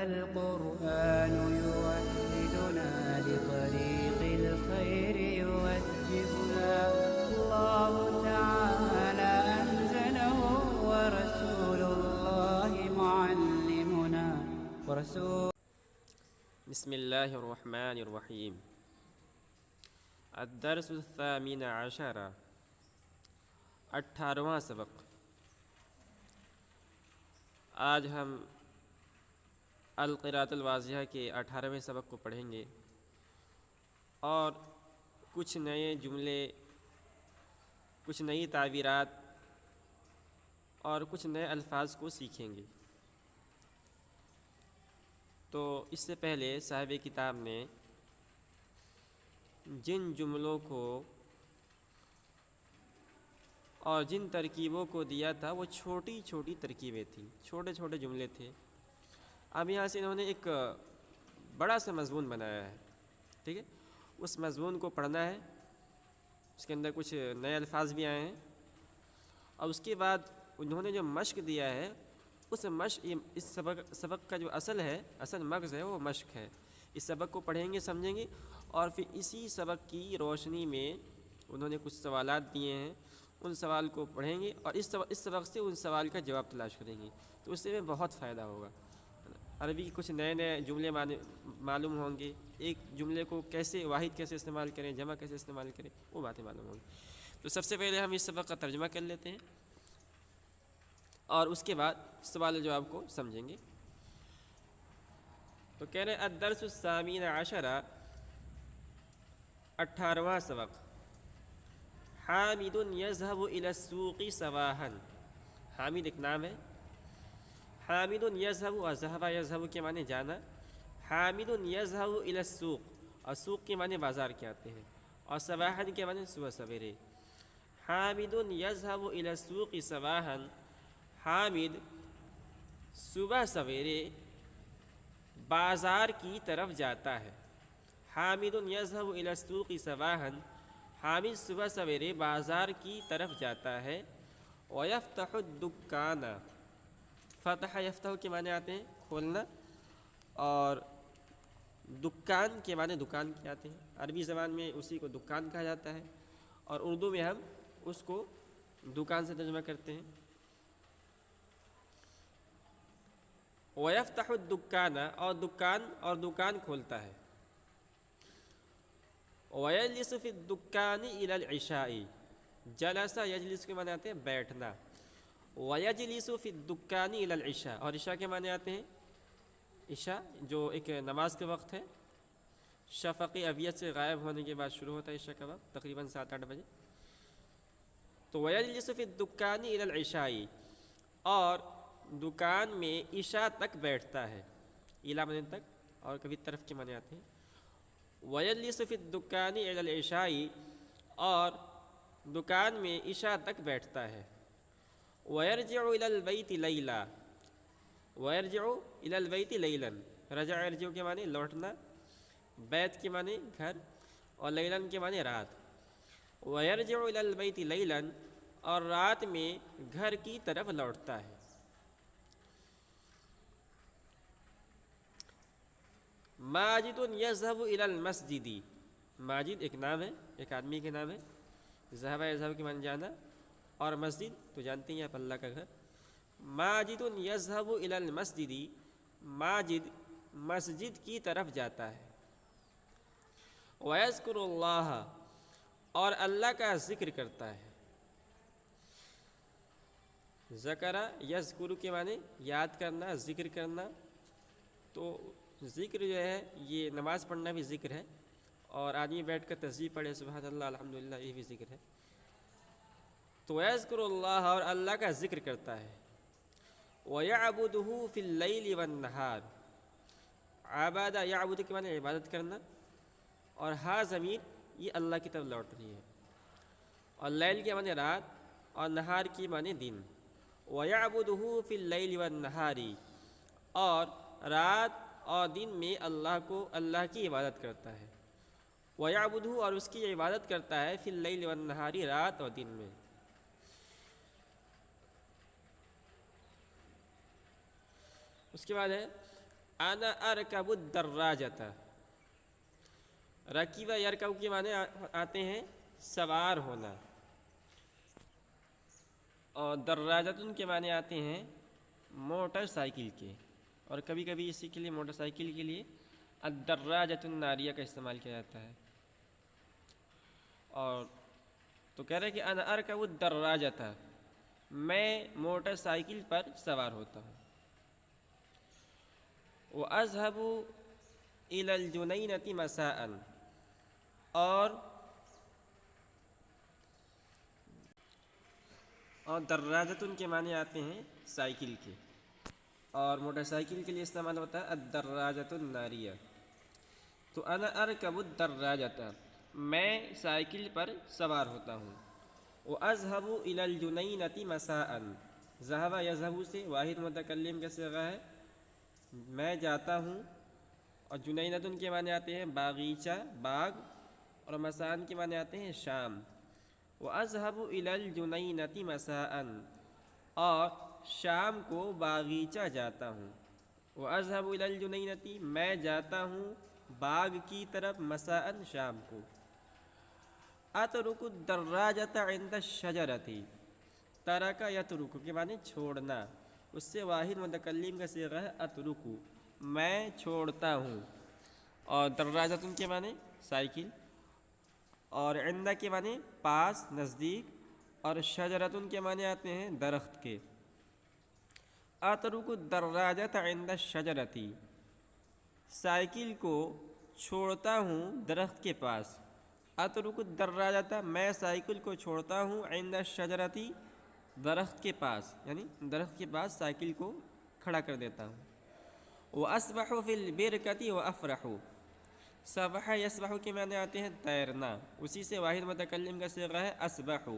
القرآن يوحدنا لطريق الخير يوجهنا الله تعالى أنزله ورسول الله معلمنا بسم الله الرحمن الرحيم. الدرس الثامن عشر، 18واں سبق۔ آج ہم القراءۃ الواضحہ کے 18ویں سبق کو پڑھیں گے اور کچھ نئے جملے، کچھ نئی تعبیرات اور کچھ نئے الفاظ کو سیکھیں گے۔ تو اس سے پہلے صاحب کتاب نے جن جملوں کو اور جن ترکیبوں کو دیا تھا وہ چھوٹی چھوٹی ترکیبیں تھیں، چھوٹے چھوٹے جملے تھے۔ اب یہاں سے انہوں نے ایک بڑا سا مضمون بنایا ہے، ٹھیک ہے؟ اس مضمون کو پڑھنا ہے، اس کے اندر کچھ نئے الفاظ بھی آئے ہیں، اور اس کے بعد انہوں نے جو مشق دیا ہے اس مشق، اس سبق کا جو اصل مغز ہے وہ مشق ہے۔ اس سبق کو پڑھیں گے، سمجھیں گے، اور پھر اسی سبق کی روشنی میں انہوں نے کچھ سوالات دیے ہیں، ان سوال کو پڑھیں گے اور اس سبق سے ان سوال کا جواب تلاش کریں گے، تو اس سے ہمیں بہت فائدہ ہوگا۔ عربی کے کچھ نئے نئے جملے معلوم ہوں گے، ایک جملے کو کیسے واحد کیسے استعمال کریں، جمع کیسے استعمال کریں، وہ باتیں معلوم ہوں گی۔ تو سب سے پہلے ہم اس سبق کا ترجمہ کر لیتے ہیں اور اس کے بعد سوال و جواب کو سمجھیں گے۔ تو کہہ رہے ہیں الدرس الثامن عشر، 18واں سبق۔ حامد یذهب الى السوق صباحا۔ حامد ایک نام ہے۔ حامد یذهب، اور ذهب یذهب کے معنی جانا۔ حامد یذهب الى السوق، اور سوق کے معنی بازار کے آتے ہیں، اور صباحا کے معنی صبح سویرے۔ حامد یذهب الى السوق صباحا، حامد صبح سویرے بازار کی طرف جاتا ہے۔ حامد یذهب الى السوق صباحا، حامد صبح سویرے بازار کی طرف جاتا ہے۔ ویفتح الدکان، فتح یفتح کے معنی آتے ہیں کھولنا، اور دکان کے معنی دکان کے آتے ہیں۔ عربی زبان میں اسی کو دکان کہا جاتا ہے، اور اردو میں ہم اس کو دکان سے ترجمہ کرتے ہیں۔ وَيَفْتَحُ الدُّكَّانَ، اور دکان کھولتا ہے۔ وَيَجْلِسُ فِي الدُّكَّانِ إِلَى الْعِشَاءِ، جلسہ یجلس کے معنی آتے ہیں بیٹھنا۔ وَيَجْلِسُ فِي الدُّكَّانِ إِلَى الْعِشَاءِ، اور عشاء کے معنی آتے ہیں عشاء جو ایک نماز کا وقت ہے، شفق ابیض سے غائب ہونے کے بعد شروع ہوتا ہے عشاء کا وقت، تقریباً 7-8 بجے۔ تو وَيَجْلِسُ فِي الدُّكَّانِ إِلَى الْعِشَاءِ، اور دکان میں عشاء تک بیٹھتا ہے، اِلی معنی تک، اور کبھی طرف کے معنی آتے ہیں۔ وَيَجْلِسُ فِي الدُّكَّانِ إِلَى الْعِشَاءِ، اور دکان میں عشاء تک بیٹھتا ہے۔ وَيَرْجِعُ إِلَى الْبَيْتِ لَيْلًا، وَيَرْجِعُ إِلَى الْبَيْتِ لَيْلًا، رجع یرجع کے معنی لوٹنا، بیت کے معنی گھر، اور لیلاً کے معنی رات۔ وَيَرْجِعُ إِلَى الْبَيْتِ لَيْلًا، اور رات میں گھر کی طرف لوٹتا ہے۔ ماجد یذهب الى المسجد، ماجد ایک نام ہے، ایک آدمی کے نام ہے۔ ذهب یذهب کے معنی جانا، اور مسجد تو جانتے ہیں آپ اللہ کا گھر۔ ماجد یذهب الى المسجد، ماجد مسجد کی طرف جاتا ہے۔ ویذکر اللہ، اور اللہ کا ذکر کرتا ہے۔ ذکر یذکر کے معنی یاد کرنا، ذکر کرنا۔ تو ذکر جو ہے یہ نماز پڑھنا بھی ذکر ہے، اور آدمی بیٹھ کر تسبیح پڑھے سبحان اللہ الحمدللہ، یہ بھی ذکر ہے۔ تو یذکر اللہ، اور اللہ کا ذکر کرتا ہے۔ وَيَعْبُدُهُ فِي اللَّيْلِ وَالنَّهَارِ، عبادہ یعبد کے معنی عبادت کرنا، اور ہا ضمیر یہ اللہ کی طرف لوٹ رہی ہے، اور لیل کے معنی رات، اور نہار کی معنی دن۔ وَيَعْبُدُهُ فِي اللَّيْلِ وَالنَّهَارِ، اور رات اور دن میں اللہ کی عبادت کرتا ہے۔ وَيَعْبُدُهُ، اور اس کی عبادت کرتا ہے، فِي اللَّيْلِ وَالنَّهَارِ، رات اور دن میں۔ اس کے بعد ہے انا ارکب الدراجۃ، رکیب یرکب کے معنی آتے ہیں سوار ہونا، اور دراجتن کے معنی آتے ہیں موٹر سائیکل کے، اور کبھی کبھی اسی کے لیے موٹر سائیکل کے لیے الدراجۃ الناریہ کا استعمال کیا جاتا ہے۔ اور تو کہہ رہے کہ انا ارکب الدراجۃ، میں موٹر سائیکل پر سوار ہوتا ہوں۔ وَأَذْهَبُ إِلَى الْجُنَيْنَةِ مَسَاءً، اور دراجتن کے معنی آتے ہیں سائیکل کے، اور موٹر سائیکل کے لیے استعمال ہوتا ہے الدراجۃ الناریہ۔ تو انا ارکب الدراجۃ، میں سائیکل پر سوار ہوتا ہوں۔ وَأَذْهَبُ إِلَى الْجُنَيْنَةِ مَسَاءً، ذهب یذهب سے واحد متکلم کا صیغہ ہے، میں جاتا ہوں، اور جنینتن کے معنی آتے ہیں باغیچہ، باغ، اور مساءً کے معنی آتے ہیں شام۔ وَأَذْهَبُ إِلَى الْجُنَيْنَةِ مَسَاءً، اور شام کو باغیچہ جاتا ہوں۔ وَأَذْهَبُ إِلَى الْجُنَيْنَةِ، میں جاتا ہوں باغ کی طرف، مساءً شام کو۔ أَتْرُكُ الدَّرَّاجَةَ عِنْدَ الشَّجَرَةِ، ترک یترک کے معنی چھوڑنا، اس سے واحد متکلم کا صیغہ ہے اترکو، میں چھوڑتا ہوں، اور دراجتن کے معنی سائیکل، اور عندہ کے معنی پاس، نزدیک، اور شجرتن کے معنی آتے ہیں درخت کے۔ اترک الدراجۃ عند الشجرۃ، سائیکل کو چھوڑتا ہوں درخت کے پاس۔ اترک الدراجۃ، میں سائیکل کو چھوڑتا ہوں، عند الشجرۃ، درخت کے پاس، یعنی درخت کے پاس سائیکل کو کھڑا کر دیتا ہوں۔ وَأَسْبَحُ فِي الْبِرْكَةِ وَأَفْرَحُ، سبح یسبح کے معنی آتے ہیں تیرنا، اسی سے واحد متکلم کا صیغہ ہے اسبح،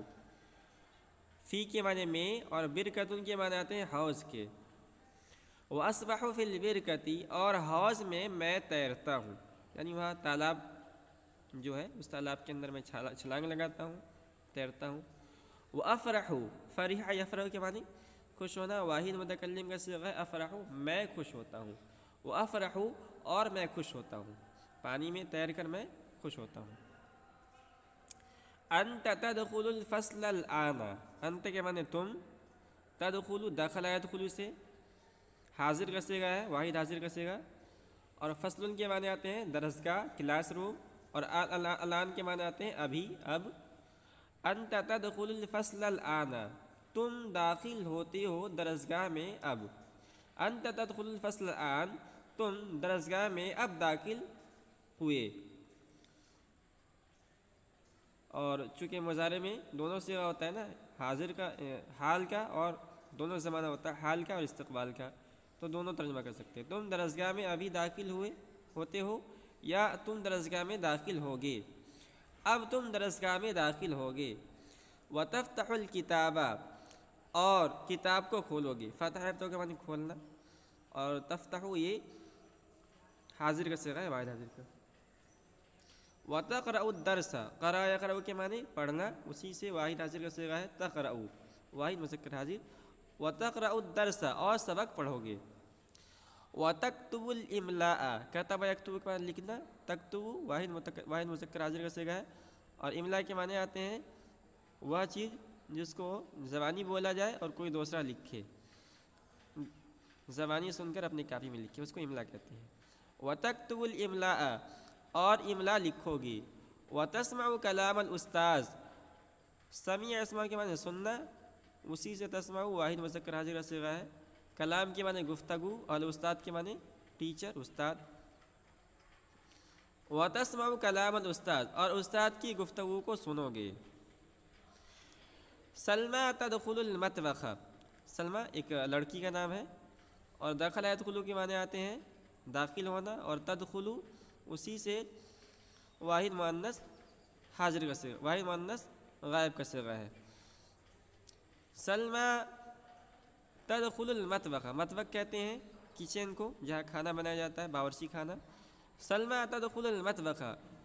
فی کے معنی میں، اور برکتن کے معنی آتے ہیں حوض کے۔ وَأَسْبَحُ فِي الْبِرْكَةِ، اور حوض میں میں تیرتا ہوں، یعنی وہاں تالاب جو ہے اس تالاب کے اندر میں چھلانگ لگاتا ہوں، تیرتا ہوں۔ وَأَفْرَحُ، فرح یفرح کے معنی خوش ہونا، واحد متکلم کا صیغہ ہے افرح، میں خوش ہوتا ہوں۔ وَأَفْرَحُ، اور میں خوش ہوتا ہوں، پانی میں تیر کر میں خوش ہوتا ہوں۔ انت تدخل الفصل الآن، انت کے معنی تم، تدخل دخل يدخل سے حاضر کا صیغہ ہے، واحد حاضر کا صیغہ، اور فصل کے معنی آتے ہیں درسگاہ، کلاس روم، اور الان کے معنی آتے ہیں ابھی، اب۔ انت تدخل الفصل الآن، تم داخل ہوتے ہو درسگاہ میں اب۔ انت تدخل الفصل الآن، تم درسگاہ میں اب داخل ہوئے۔ اور چونکہ مضارع میں دونوں صیغہ ہوتا ہے نا، حاضر کا، حال کا، اور دونوں زمانہ ہوتا ہے حال کا اور استقبال کا، تو دونوں ترجمہ کر سکتے ہیں۔ تم درسگاہ میں ابھی داخل ہوتے ہو، یا تم درسگاہ میں داخل ہوگے، اب تم درسگاہ میں داخل ہوگے۔ وَتَفْتَحُ الْكِتَابَ، اور کتاب کو کھولو گے، فتح تو کے معنی کھولنا، اور تفتح یہ حاضر کا صیغہ ہے، واحد حاضر کا۔ وَتَقْرَأُ الدَّرْسَ، قرأ یقرأ کے معنی پڑھنا، اسی سے واحد حاضر کا صیغہ ہے تقرأ، واحد مذکر حاضر۔ وَتَقْرَأُ الدَّرْسَ، اور سبق پڑھو گے۔ وَتَكْتُبُ الْإِمْلَاءَ، کتب یکتب کے معنی لکھنا، تکتب واحد مذکر حاضر کا صیغہ ہے، اور املا کے معنی آتے ہیں وہ چیز جس کو زبانی بولا جائے اور کوئی دوسرا لکھے، زبانی سن کر اپنی کاپی میں لکھے، اس کو املا کہتے ہیں۔ وَتَكْتُبُ الْإِمْلَاءَ، اور املا لکھو گی۔ وَتَسْمَعُ كَلَامَ الْأُسْتَاذِ، سمیع اسمع کے معنی سننا، اسی سے تسمع واحد مذکر حاضر کا صیغہ ہے۔ کلام کے معنی گفتگو، اور استاد کے معنی ٹیچر، استاد۔ وَتَسْمَعُ كَلَامَ الْأُسْتَاذِ، اور استاد کی گفتگو کو سنو گے۔ سلمیٰ تدخل المطبخ، سلمیٰ ایک لڑکی کا نام ہے، اور دخل يدخل کے معنی آتے ہیں داخل ہونا، اور تدخل اسی سے واحد مؤنث حاضر کا صیغہ، واحد مؤنث غائب کا صیغہ ہے۔ سلمیٰ تدخل المطبخ، مطبخ کہتے ہیں کچن کو جہاں کھانا بنایا جاتا ہے، باورچی خانہ۔ سلمیٰ تدخل المطبخ،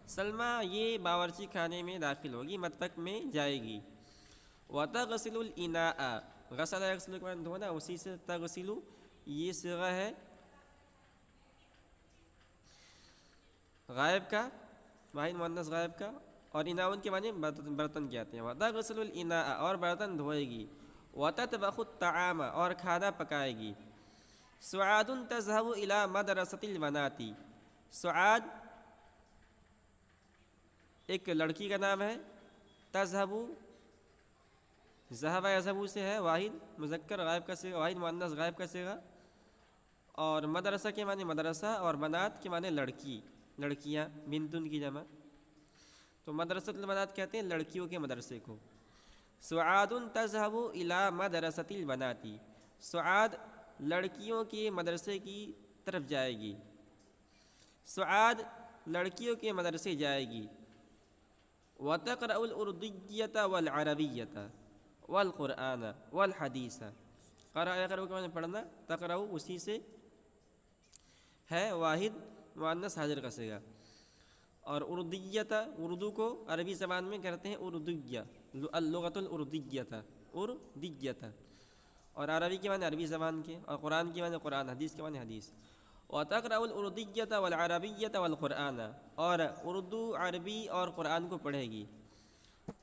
سلمیٰ یہ باورچی خانے میں داخل ہوگی، مطبخ میں جائے گی۔ وَتَغْسِلُ الْإِنَاءَ، غسل یغسل کے معنی دھونا، اسی سے تغسل یہ صیغہ ہے غائب کا، واحد مؤنث غائب کا، اور اناؤن کے معنی برتن کے آتے ہیں. وتغسل الاناء اور برتن دھوئے گی. وتطبخ الطعام اور کھانا پکائے گی. سعاد تذهب الى مدرسة البنات. سعاد ایک لڑکی کا نام ہے. تذهب ذهب یذهب سے ہے، واحد مذکر غائب کا صیغہ، واحد مؤنث غائب کا صیغہ. اور مدرسہ کے معنی مدرسہ، اور بنات کے معنی لڑکی، لڑکیاں، بنتن کی جمع. تو مدرسۃ البنات کہتے ہیں لڑکیوں کے مدرسے کو. سعاد تذهب الى مدرسة البنات. سعاد لڑکیوں کے مدرسے کی طرف جائے گی. سعاد لڑکیوں کے مدرسے جائے گی. وتقرأ الأردية والعربية والقرآن والحديث. قرأ یقرأ کے معنی پڑھنا، تقرأ اسی سے ہے، واحد مؤنث حاضر کا صیغہ. اور اردیہ اردو کو عربی زبان میں کہتے ہیں اردیہ، اللغۃ الاردیہ، اردیہ. اور عربی کے معنی عربی زبان کے، اور قرآن کے معنی قرآن، حدیث کے معنی حدیث. وتقرأ الأردية والعربية والقرآن. اور اردو، عربی اور قرآن کو پڑھے گی.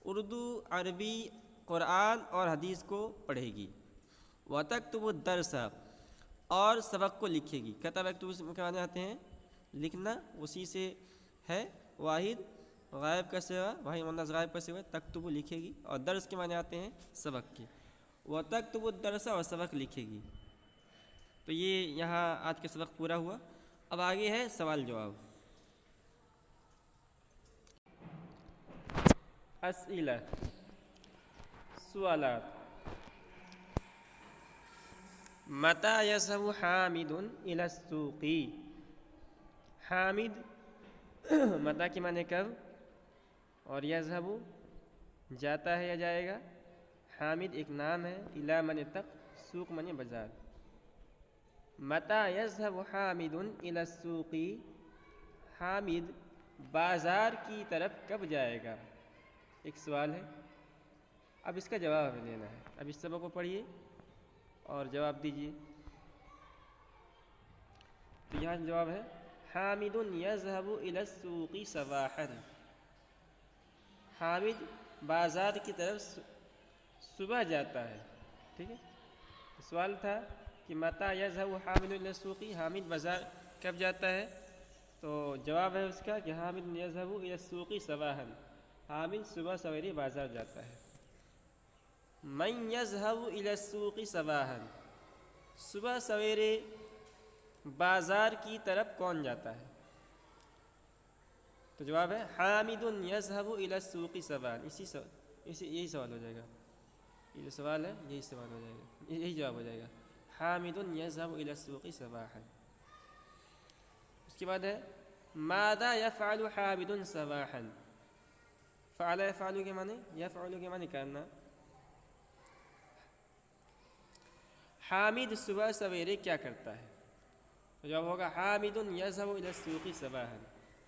اردو، عربی، قرآن اور حدیث کو پڑھے گی. وتكتب الدرس. اور سبق کو لکھے گی. کتب یکتب کے معنی آتے ہیں لکھنا، اسی سے ہے، واحد غائب کا صیغہ، واحد مؤنث غائب کا صیغہ. تکتب لکھے گی. اور درس کے معنی آتے ہیں سبق کے. وتكتب الدرس اور سبق لکھے گی. تو یہ یہاں آج کا سبق پورا ہوا. اب آگے ہے سوال جواب. اسئلہ، سوالات. متى يذهب حامد الى السوق. حامد متا کے معنی کب، اور یذهب جاتا ہے یا جائے گا. حامد ایک نام ہے، الی معنی تک، سوق معنی بازار. متى يذهب حامد الى السوق. حامد بازار کی طرف کب جائے گا. ایک سوال ہے، اب اس کا جواب ہمیں دینا ہے. اب اس سبق کو پڑھیے اور جواب دیجیے. تو یہاں جواب ہے حامد یذهب الى السوق صباحا. حامد بازار کی طرف صبح جاتا ہے. ٹھیک ہے. سوال تھا کہ متى یذهب حامد الى السوق، حامد بازار کب جاتا ہے. تو جواب ہے اس کا کہ حامد یذهب الى السوق صباحا. حامد صبح سویرے بازار جاتا ہے. من یذهب الى السوق صباحا. صبح سویرے بازار کی طرف کون جاتا ہے. تو جواب ہے حامد یذهب الى السوق صباحا. یہی سوال ہو جائے گا. یہ جو سوال ہے یہی سوال ہو جائے گا، یہی جواب ہو جائے گا. حامد یذهب الى السوق صباحا. اس کے بعد ہے ماذا يفعل حامد صباحا. فعل يفعل کے معنی، یفعل کے معنی کرنا. حامد صبح سویرے کیا کرتا ہے. تو جواب ہوگا حامد یذهب الى السوق صباحا.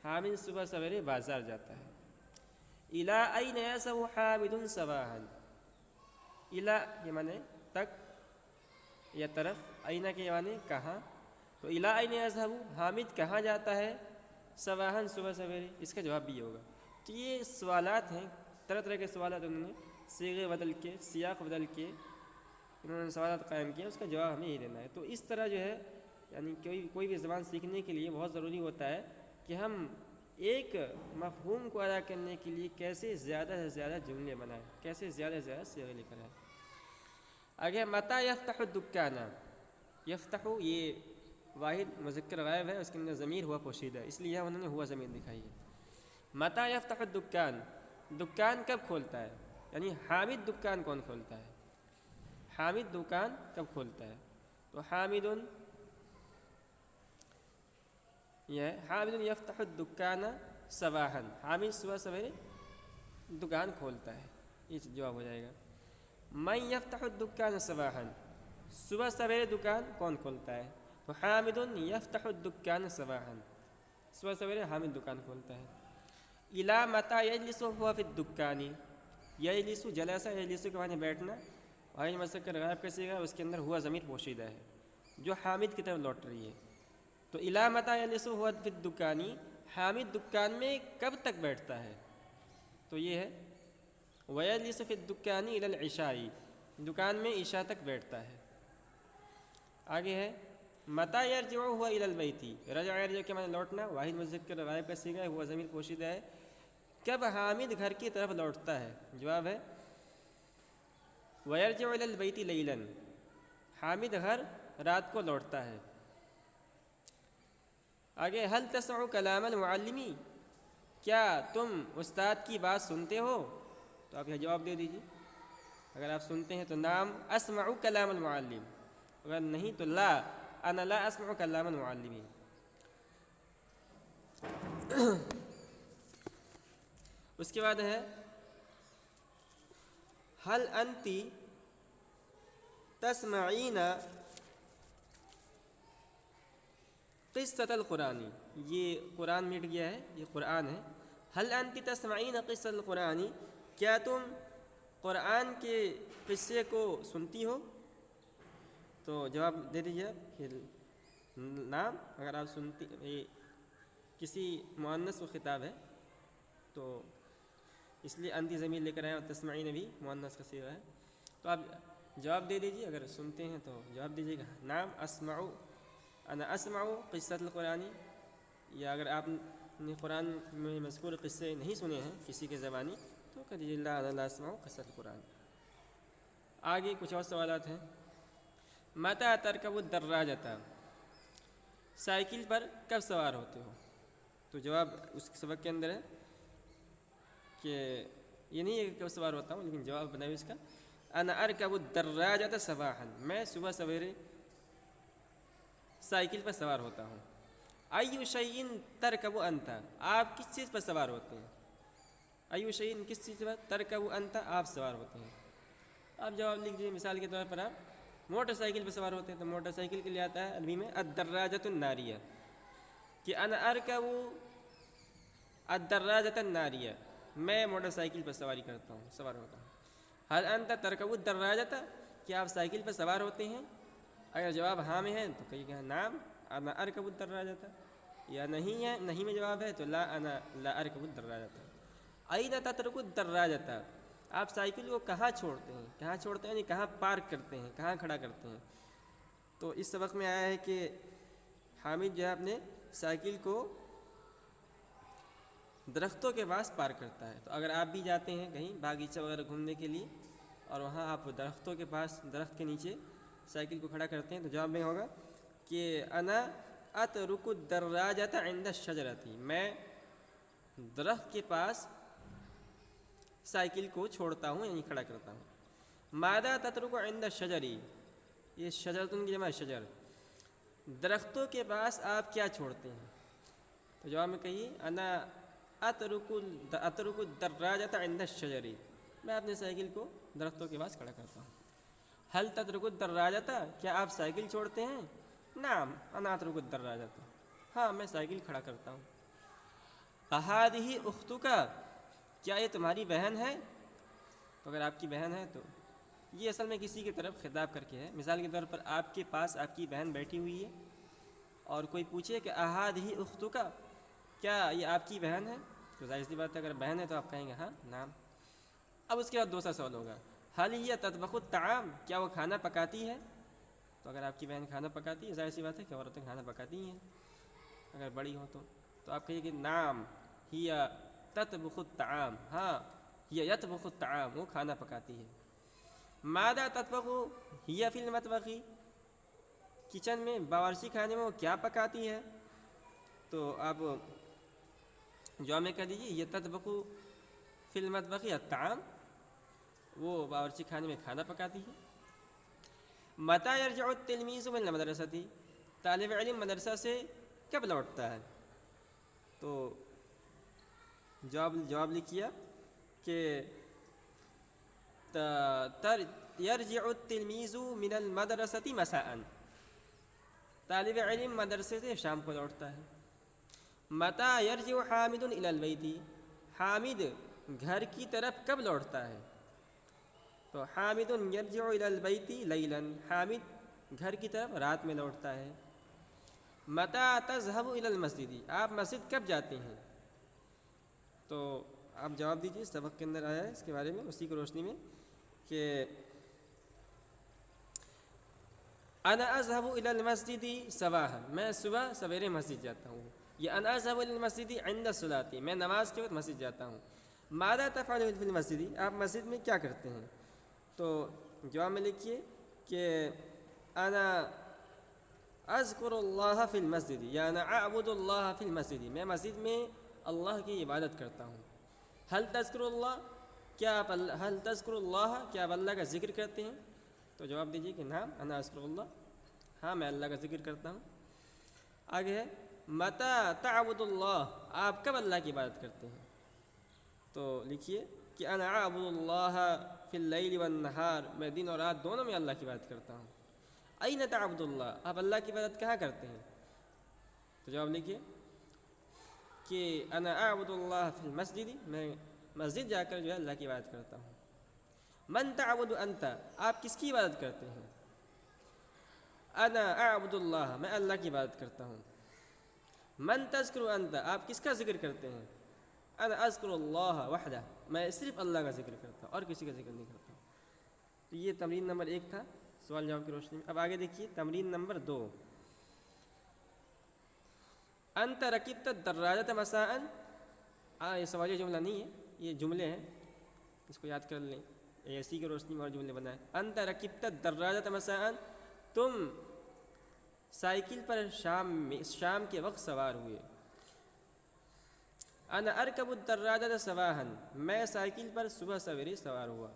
حامد صبح سویرے بازار جاتا ہے. الى اين يذهب حامد صباحا. الى یہ معنی تک یا طرف، اینا کے معنی کہاں. تو الى اين يذهب، حامد کہاں جاتا ہے صباحا صبح سویرے. اس کا جواب بھی ہوگا. تو یہ سوالات ہیں، طرح طرح کے سوالات انہوں نے صیغے بدل کے، سیاق بدل کے انہوں نے سوالات قائم کیے. اس کا جواب ہمیں ہی دینا ہے. تو اس طرح جو ہے یعنی کوئی بھی زبان سیکھنے کے لیے بہت ضروری ہوتا ہے کہ ہم ایک مفہوم کو ادا کرنے کے لیے کیسے زیادہ سے زیادہ جملے بنائیں، کیسے زیادہ سے زیادہ صیغے لے کر آئیں. آگے متى یفتح الدکان. یفتح یہ واحد مذکر غائب ہے، اس کے اندر ضمیر ہوا پوشیدہ ہے، اس لیے انہوں نے ہوا ضمیر دکھائی ہے. متى یفتح الدکان، دکان کب کھولتا ہے. یعنی حامد دکان کون کھولتا ہے. حامد دکان کب کھولتا ہے. تو حامد یہ ہے حامد یفتح الدکان صباحا. حامد صبح سویرے دکان کھولتا ہے. یہ جواب ہو جائے گا. من یفتح الدکان صباحا، صبح سویرے دکان کون کھولتا ہے. تو حامد یفتح الدکان صباحا. صبح سویرے حامد دکان کھولتا ہے. الی متى یجلس هو فی الدکان. یجلس جلسہ، یجلس کے معنی بیٹھنا، واحد مذکر غائب کا صیغہ، اس کے اندر ہوا ضمیر پوشیدہ ہے جو حامد کی طرف لوٹ رہی ہے. تو الی متى یجلس هو فی الدکان، حامد دکان میں کب تک بیٹھتا ہے؟ تو یہ ہے وَيَجْلِسُ فِي الدُّكَّانِ إِلَى الْعِشَاءِ، دکان میں عشاء تک بیٹھتا ہے۔ آگے ہے مَتَى يَرْجِعُ هُوَ إِلَى الْبَيْتِ، رجع یرجع کے معنی لوٹنا، واحد مذکر غائب کا صیغہ ہے، ہوا ضمیر پوشیدہ ہے۔ کب حامد گھر کی طرف لوٹتا ہے؟ جواب ہے وَيَرْجِعُ إِلَى الْبَيْتِ لَيْلًا، حامد گھر رات کو لوٹتا ہے۔ آگے هل تسمع کلام المعلم، کیا تم استاد کی بات سنتے ہو؟ تو آپ یہ جواب دے دیجیے، اگر آپ سنتے ہیں تو نعم اسمع کلام المعلم، اگر نہیں تو لا انا لا اسمع کلام المعلم۔ اس کے بعد ہے هل انت تسمعین قصۃ القرآن، یہ قرآن مٹ گیا ہے، یہ قرآن ہے۔ هل انت تسمعین قصۃ القرآن، کیا تم قرآن کے قصے کو سنتی ہو؟ تو جواب دے دیجیے کہ نعم، اگر آپ سنتی، کسی مؤنث کو خطاب ہے تو اس لیے انتی ضمیر لے کر آئے، اور تسمعین بھی مؤنث کا صیغہ ہے، تو آپ جواب دے دیجیے، اگر سنتے ہیں تو جواب دیجیے گا نعم اسمع انا اسمع قصۃ القرآن، یا اگر آپ نے قرآن میں مذکور قصے نہیں سنے ہیں کسی کے زبانی تو کہہ دیجیے لا انا لا اسمع قصۃ القرآن۔ آگے کچھ اور سوالات ہیں۔ متى ترکب الدراجۃ، سائیکل پر کب سوار ہوتے ہو؟ تو جواب اس سبق کے اندر ہے کہ یہ نہیں ہے کہ کب سوار ہوتا ہوں، لیکن جواب بنائیے اس کا انا ارکب الدراجۃ صباحا، میں صبح سویرے سائیکل پر سوار ہوتا ہوں۔ ای شیء ترکب انت، آپ کس چیز پر سوار ہوتے ہیں؟ ای شیء کس چیز پر، ترکب انت آپ سوار ہوتے ہیں۔ آپ جواب لکھ دیجیے، مثال کے طور پر آپ موٹر سائیکل پر سوار ہوتے ہیں تو موٹر سائیکل کے لیے آتا ہے عربی میں الدراجۃ الناریہ، کہ انا ارکب الدراجۃ الناریہ، میں موٹر سائیکل پر سواری کرتا ہوں، سوار ہوتا ہوں۔ هل انت ترکب الدراجۃ، کیا آپ سائیکل پر سوار ہوتے ہیں؟ اگر جواب ہاں میں ہے تو کہیے گا نعم انا ارکب الدراجۃ، یا نہیں ہے، نہیں میں جواب ہے تو لا انا لا ارکب الدراجۃ۔ این تترک الدراجۃ، آپ سائیکل کو کہاں چھوڑتے ہیں؟ کہاں چھوڑتے ہیں یعنی کہاں پارک کرتے ہیں، کہاں کھڑا کرتے ہیں؟ تو اس سبق میں آیا ہے کہ حامد جو ہے اپنے سائیکل کو درختوں کے پاس پارک کرتا ہے۔ تو اگر آپ بھی جاتے ہیں کہیں باغیچہ وغیرہ گھومنے کے لیے اور وہاں آپ درختوں کے پاس، درخت کے نیچے سائیکل کو کھڑا کرتے ہیں تو جواب میں ہوگا کہ انا اترک الدراجۃ عند الشجرۃ، میں درخت کے پاس سائیکل کو چھوڑتا ہوں یعنی کھڑا کرتا ہوں۔ ماذا تترک عند الشجر، یہ شجرتن کی جمع شجر، درختوں کے پاس آپ کیا چھوڑتے ہیں؟ تو جواب میں کہیے انا اترک الدراجۃ عند الشجر، میں اپنے سائیکل کو درختوں کے پاس کھڑا کرتا ہوں۔ هل تترک الدراجۃ، کیا آپ سائیکل چھوڑتے ہیں؟ نعم انا اترک الدراجۃ، ہاں میں سائیکل کھڑا کرتا ہوں۔ اہذہ اختک، کیا یہ تمہاری بہن ہے؟ تو اگر آپ کی بہن ہے تو یہ اصل میں کسی کی طرف خطاب کر کے ہے۔ مثال کے طور پر آپ کے پاس آپ کی بہن بیٹھی ہوئی ہے اور کوئی پوچھے کہ اہذہ اختک، کیا یہ آپ کی بہن ہے؟ تو ظاہر سی بات ہے اگر بہن ہے تو آپ کہیں گے ہاں نعم۔ اب اس کے بعد دوسرا سوال ہوگا هل هي تطبخ الطعام، کیا وہ کھانا پکاتی ہے؟ تو اگر آپ کی بہن کھانا پکاتی ہے، ظاہر سی بات ہے کہ عورتیں کھانا پکاتی ہیں اگر بڑی ہوں تو آپ کہیے کہ نعم هي تطبخ الطعام، ہاں هي يطبخ الطعام، وہ کھانا پکاتی ہے۔ ماذا تطبخ هي في المطبخ، کچن میں باورچی خانے میں وہ کیا پکاتی ہے؟ تو آپ جواب میں کہہ دیجیے یہ تطبخ فی المطبخ الطعام، وہ باورچی خانے میں کھانا پکاتی ہے۔ متی یرجع التلمیذ من المدرسۃ، طالب علم مدرسہ سے کب لوٹتا ہے؟ تو جواب لکھیے کہ یرجع التلمیذ من المدرسۃ مساء، طالب علم مدرسے سے شام کو لوٹتا ہے۔ متی یرجع حامد الی البیت، حامد گھر کی طرف کب لوٹتا ہے؟ تو حامد یرجع الی البیت لیلا، حامد گھر کی طرف رات میں لوٹتا ہے۔ متى تذهب إلى المسجد، آپ مسجد کب جاتے ہیں؟ تو آپ جواب دیجیے، سبق کے اندر آیا ہے اس کے بارے میں، اسی کی روشنی میں کہ انا اذهب الى المسجد صباحا، میں صبح سویرے مسجد جاتا ہوں، یا انا اذهب الى المسجد عند الصلاة، میں نماز کے وقت مسجد جاتا ہوں۔ ماذا تفعل في المسجد، آپ مسجد میں کیا کرتے ہیں؟ تو جواب میں لکھیے کہ انا اذکر اللہ فی المسجد، یا انا اعبد اللہ فی المسجد، میں مسجد میں اللہ کی عبادت کرتا ہوں۔ حل تذکر اللہ، کیا آپ حل تذکر اللہ، کیا آپ اللہ کا ذکر کرتے ہیں؟ تو جواب دیجیے کہ نعم انا اذکر اللہ، ہاں میں اللہ کا ذکر کرتا ہوں۔ آگے ہے متی تعبد اللہ، آپ کب اللہ کی عبادت کرتے ہیں؟ تو لکھیے کہ انا اعبد اللہ فی اللیل والنہار، میں دن اور رات دونوں میں اللہ کی عبادت کرتا ہوں۔ این تعبد اللہ، آپ اللہ کی عبادت کہاں کرتے ہیں؟ تو جواب لکھیے کہ انا اعبد اللہ فی المسجد، میں مسجد جا کر جو ہے اللہ کی عبادت کرتا ہوں۔ من تعبد انت، آپ کس کی عبادت کرتے ہیں؟ انا اعبد اللہ، میں اللہ کی عبادت کرتا ہوں۔ من تذکر انت، آپ کس کا ذکر کرتے ہیں؟ انا اذکر اللہ وحدہ، میں صرف اللہ کا ذکر کرتا ہوں اور کسی کا ذکر نہیں کرتا۔ تو یہ تمرین نمبر 1 تھا سوال جواب کی روشنی میں۔ اب آگے دیکھیے تمرین نمبر 2، انت رکبت الدراجۃ مساء، یہ سوالی جملہ نہیں ہے، یہ جملے ہیں، اس کو یاد کر لیں، اسی کی روشنی میں اور جملے بنائیں۔ انت رکبت الدراجۃ مساء، تم سائیکل پر شام کے وقت سوار ہوئے۔ انا ارکب الدراجۃ صباحا، میں سائیکل پر صبح سویرے سوار ہوا۔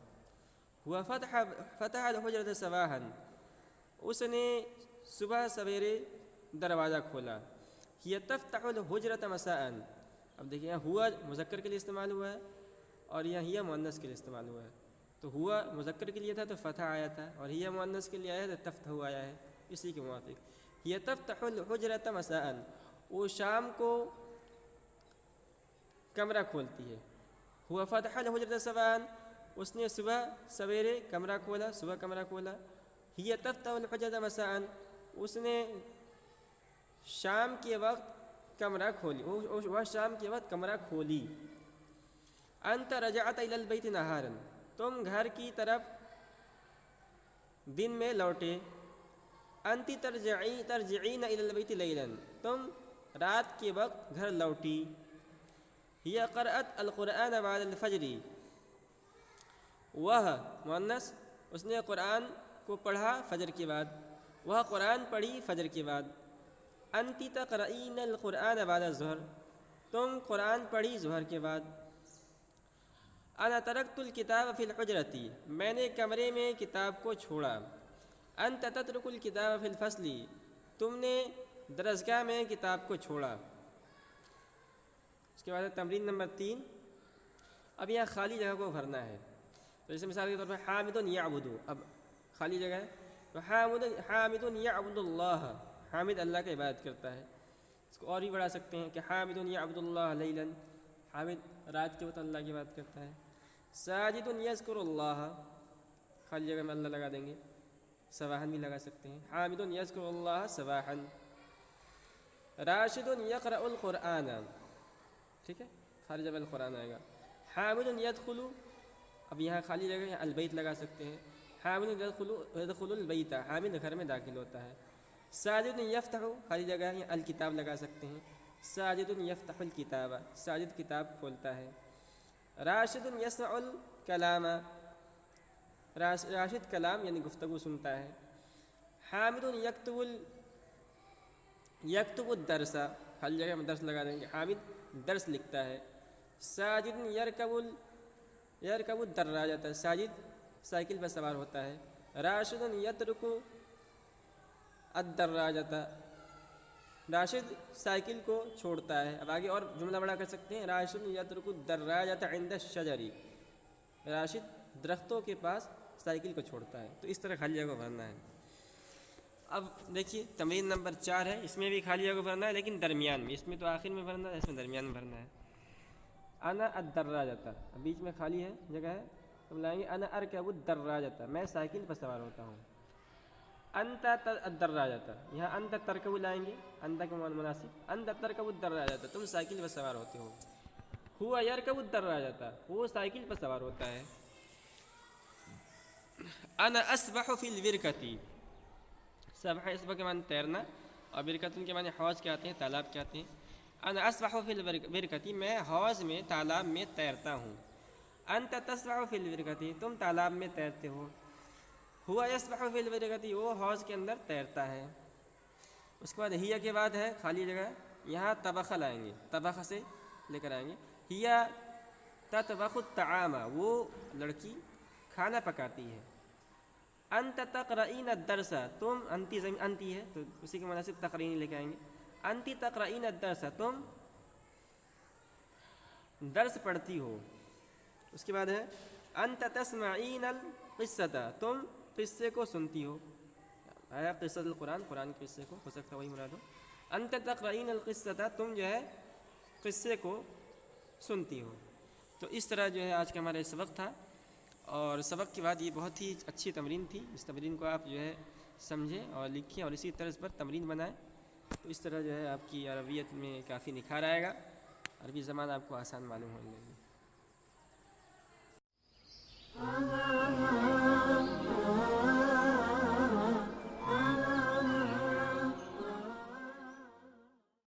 ہوا فتح الحجرۃ صباحا، اس نے صبح سویرے دروازہ کھولا۔ ہی تفتح الحجرۃ مساء، اب دیکھیں یہاں ہوا مذکر کے لیے استعمال ہوا ہے اور یہاں ہی مؤنث کے لیے استعمال ہوا ہے۔ تو ہوا مذکر کے لیے تھا تو فتح آیا تھا، اور ہی مؤنث کے لیے آیا تو تفتح آیا ہے، اسی کے موافق۔ ہی تفتح الحجرۃ مساء، وہ شام کو کمرہ کھولتی ہے۔ ہوا فتح الحجرۃ صباحا، اس نے صبح سویرے کمرہ کھولا، صبح کمرہ کھولا۔ ہی تفتح الحجرۃ مساء، اس نے شام کے وقت کمرہ کھولی، وہ شام کے وقت کمرہ کھولی۔ انت رجعت الی البیت نہارا، تم گھر کی طرف دن میں لوٹے۔ انت ترجعین الی البیت لیلا، تم رات کے وقت گھر لوٹی۔ ہی قرأت القرآن بعد الفجر، وہ مؤنث، اس نے قرآن کو پڑھا فجر کے بعد، وہ قرآن پڑھی فجر کے بعد۔ انت تقرئین القرآن بعد الظہر، تم قرآن پڑھی ظہر کے بعد۔ انا ترکت الکتاب فی الحجرۃ، میں نے کمرے میں کتاب کو چھوڑا۔ انت تترک الکتاب فی الفصل، تم نے درسگاہ میں کتاب کو چھوڑا۔ اس کے بعد تمرین نمبر 3، اب یہاں خالی جگہ کو بھرنا ہے۔ تو جیسے مثال کے طور پر حامد یعبد، اب خالی جگہ ہے تو حامد یعبد اللہ، حامد اللہ کا عبادت کرتا ہے۔ اس کو اور بھی بڑھا سکتے ہیں کہ حامد یعبد اللہ لیلا، حامد رات کے وقت اللہ کی عبادت کرتا ہے۔ ساجد یذکر اللہ، خالی جگہ میں اللہ لگا دیں گے، صباحاً بھی لگا سکتے ہیں، حامد یذکر اللہ صباحاً۔ راشد یقرأ القرآن، ٹھیک ہے، خالی جگہ القرآن آئے گا۔ حامد یدخل، اب یہاں خالی جگہ یہاں البیت لگا سکتے ہیں، حامد یدخل البیت، حامد گھر میں داخل ہوتا ہے۔ ساجد یفتح، خالی جگہ یہاں الکتاب لگا سکتے ہیں، ساجد یفتح الکتاب، ساجد کتاب کھولتا ہے۔ راشد یسمع الکلام، راشد کلام یعنی گفتگو سنتا ہے۔ حامد یکتب الدرس، خالی جگہ میں درس لگا دیں گے، حامد درس لکھتا ہے۔ ساجد یرکب الدراجۃ، ساجد سائیکل پر سوار ہوتا ہے۔ راشد یترک الدراجۃ، راشد سائیکل کو چھوڑتا ہے۔ اب آگے اور جملہ بڑا کر سکتے ہیں، راشد یترک الدراجۃ عند الشجر، راشد درختوں کے پاس سائیکل کو چھوڑتا ہے۔ تو اس طرح خالی جگہ کو بھرنا ہے۔ اب دیکھیے تمرین نمبر 4 ہے، اس میں بھی خالی جگہ بھرنا ہے لیکن درمیان میں، اس میں تو آخر میں بھرنا ہے، اس میں درمیان میں بھرنا ہے۔ انا الدراجۃ، بیچ میں خالی ہے جگہ ہے، تو لائیں گے انا ارکب الدراجۃ، میں سائیکل پر سوار ہوتا ہوں۔ انت الدراجۃ، یہاں انت ترکب لائیں گے، انت کا مناسب انت ترکب الدراجۃ، تم سائیکل پر سوار ہوتے ہو. ہوا یرکب الدراجۃ، وہ سائیکل پر سوار ہوتا ہے. انا اسبح فی الورکۃ، سبح اسبح کے معنی تیرنا، اور برکۃ کے معنی حوض کے آتے ہیں، تالاب کے آتے ہیں. انا اسبح فی الورکۃ، میں حوض میں تالاب میں تیرتا ہوں. انت تسبح فی الورکۃ، تم تالاب میں تیرتے ہو. ہوا یسبح فی الورکۃ، وہ حوض کے اندر تیرتا ہے. اس کے بعد ہیا کے بعد ہے خالی جگہ، یہاں طبخ لائیں گے، طبخ سے لے کر آئیں گے. ہیا تطبخ الطعام، وہ لڑکی کھانا پکاتی ہے. انت تقرئین الدرس، تم انتی ہے تو اسی کے مناسب تقرئین لے کے آئیں گے. انتی تقرئین الدرس، تم درس پڑھتی ہو. اس کے بعد ہے انت تسمعین القصۃ، تم قصے کو سنتی ہو. آیا قصۃ القرآن، قرآن کے قصے کو، ہو سکتا وہی مراد ہو. انت تقرئین القصۃ، تم جو ہے قصے کو سنتی ہو. تو اس طرح جو ہے آج کا ہمارا سبق تھا، اور سبق کے بعد یہ بہت ہی اچھی تمرین تھی. اس تمرین کو آپ جو ہے سمجھیں اور لکھیں اور اسی طرز پر تمرین بنائیں. تو اس طرح جو ہے آپ کی عربیت میں کافی نکھار آئے گا، عربی زبان آپ کو آسان معلوم ہونے لگے گی.